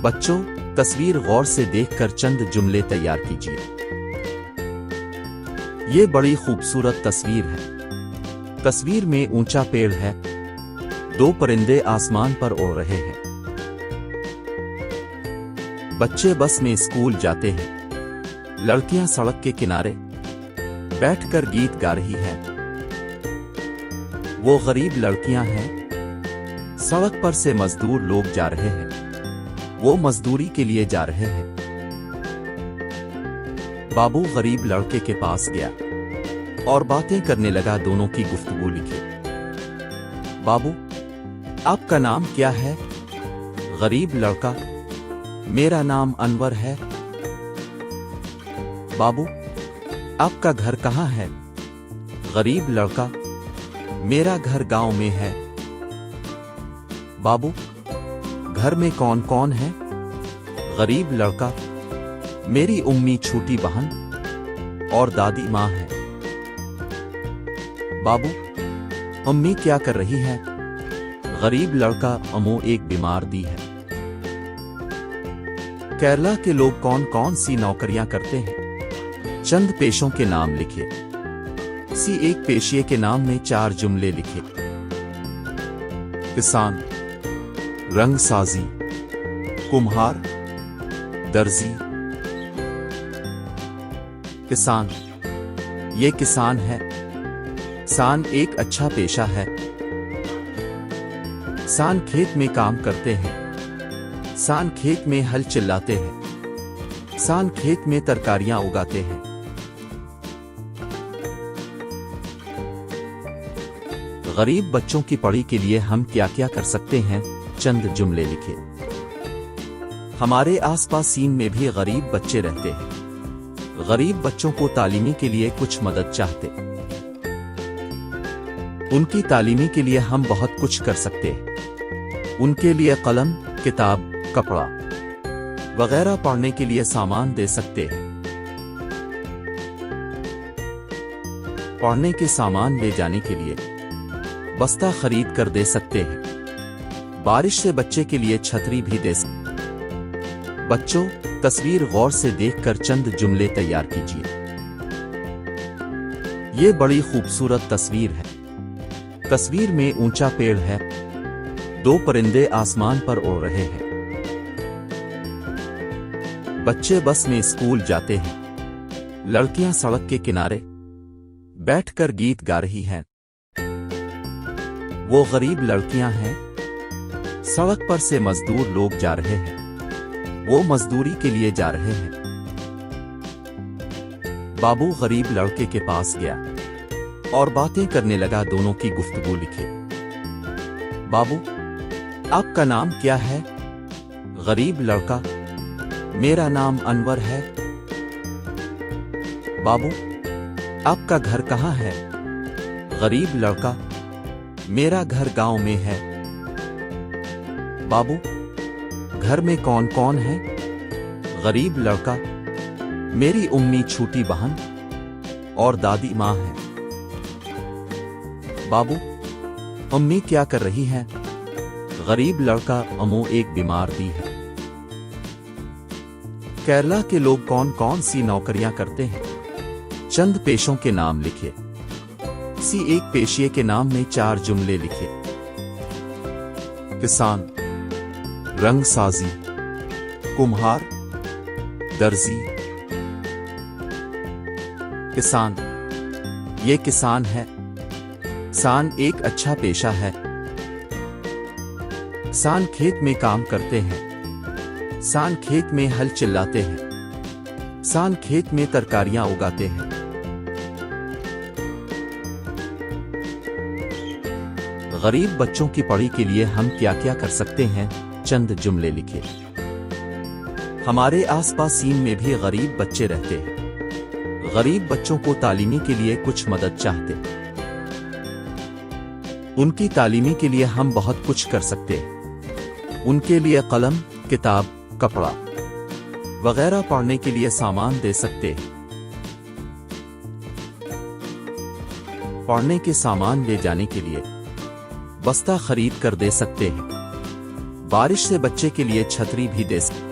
बच्चों, तस्वीर गौर से देखकर चंद जुमले तैयार कीजिए। ये बड़ी खूबसूरत तस्वीर है। तस्वीर में ऊंचा पेड़ है, दो परिंदे आसमान पर उड़ रहे हैं। बच्चे बस में स्कूल जाते हैं। लड़कियां सड़क के किनारे बैठकर गीत गा रही हैं। वो गरीब लड़कियां हैं। सड़क पर से मजदूर लोग जा रहे हैं। वो मजदूरी के लिए जा रहे हैं। बाबू गरीब लड़के के पास गया और बातें करने लगा। दोनों की गुफ्तगू लिखी। बाबू, आपका नाम क्या है? गरीब लड़का, मेरा नाम अनवर है। बाबू, आपका घर कहाँ है? गरीब लड़का, मेरा घर गांव में है। बाबू, घर में कौन कौन है? गरीब लड़का, मेरी उम्मी छोटी बहन और दादी माँ है। बाबू, अम्मी क्या कर रही है? गरीब लड़का, अम्मू एक बीमार दी है। केरला के लोग कौन कौन सी नौकरियां करते हैं? चंद पेशों के नाम लिखे। किसी एक पेशिये के नाम में 4 जुमले लिखे। किसान, रंगसाजी, कुम्हार, दर्जी। किसान, ये किसान है। किसान एक अच्छा पेशा है। किसान खेत में काम करते हैं। किसान खेत में हल चलाते हैं। किसान खेत में तरकारियां उगाते हैं। गरीब बच्चों की पढ़ाई के लिए हम क्या क्या कर सकते हैं? चंद जुमले लिखे। हमारे आसपास सीन में भी गरीब बच्चे रहते हैं। गरीब बच्चों को तालीमी के लिए कुछ मदद चाहते। उनकी तालीमी के लिए हम बहुत कुछ कर सकते हैं। उनके लिए कलम, किताब, कपड़ा वगैरह पढ़ने के लिए सामान दे सकते हैं। पढ़ने के सामान ले जाने के लिए बस्ता खरीद कर दे सकते हैं। बारिश से बच्चे के लिए छतरी भी दे सकते हैं। बच्चों, तस्वीर गौर से देखकर चंद जुमले तैयार कीजिए। ये बड़ी खूबसूरत तस्वीर है। तस्वीर में ऊंचा पेड़ है, दो परिंदे आसमान पर उड़ रहे हैं। बच्चे बस में स्कूल जाते हैं। लड़कियां सड़क के किनारे बैठकर गीत गा रही हैं। वो गरीब लड़कियां हैं। सड़क पर से मजदूर लोग जा रहे हैं। वो मजदूरी के लिए जा रहे हैं। बाबू गरीब लड़के के पास गया और बातें करने लगा। दोनों की गुफ्तगू लिखी। बाबू, आपका नाम क्या है? गरीब लड़का, मेरा नाम अनवर है। बाबू, आपका घर कहाँ है? गरीब लड़का, मेरा घर गांव में है। बाबू, घर में कौन कौन है? गरीब लड़का, मेरी उम्मी छोटी बहन और दादी माँ है। बाबू, अम्मी क्या कर रही हैं? गरीब लड़का, अम्मू एक बीमार दी है। केरला के लोग कौन कौन सी नौकरियां करते हैं? चंद पेशों के नाम लिखे। किसी एक पेशिये के नाम में 4 जुमले लिखे। किसान, रंगसाजी, कुम्हार, दर्जी। किसान, ये किसान है। किसान एक अच्छा पेशा है। किसान खेत में काम करते हैं। किसान खेत में हल चलाते हैं। किसान खेत में तरकारियां उगाते हैं। गरीब बच्चों की पढ़ाई के लिए हम क्या क्या कर सकते हैं? चंद जुमले लिखे। हमारे आसपास सीन में भी गरीब बच्चे रहते हैं। गरीब बच्चों को तालीमी के लिए कुछ मदद चाहते। उनकी तालीमी के लिए हम बहुत कुछ कर सकते हैं। उनके लिए कलम, किताब, कपड़ा वगैरह पढ़ने के लिए सामान दे सकते हैं। पढ़ने के सामान ले जाने के लिए बस्ता खरीद कर दे सकते हैं। बारिश से बच्चे के लिए छतरी भी दे सकते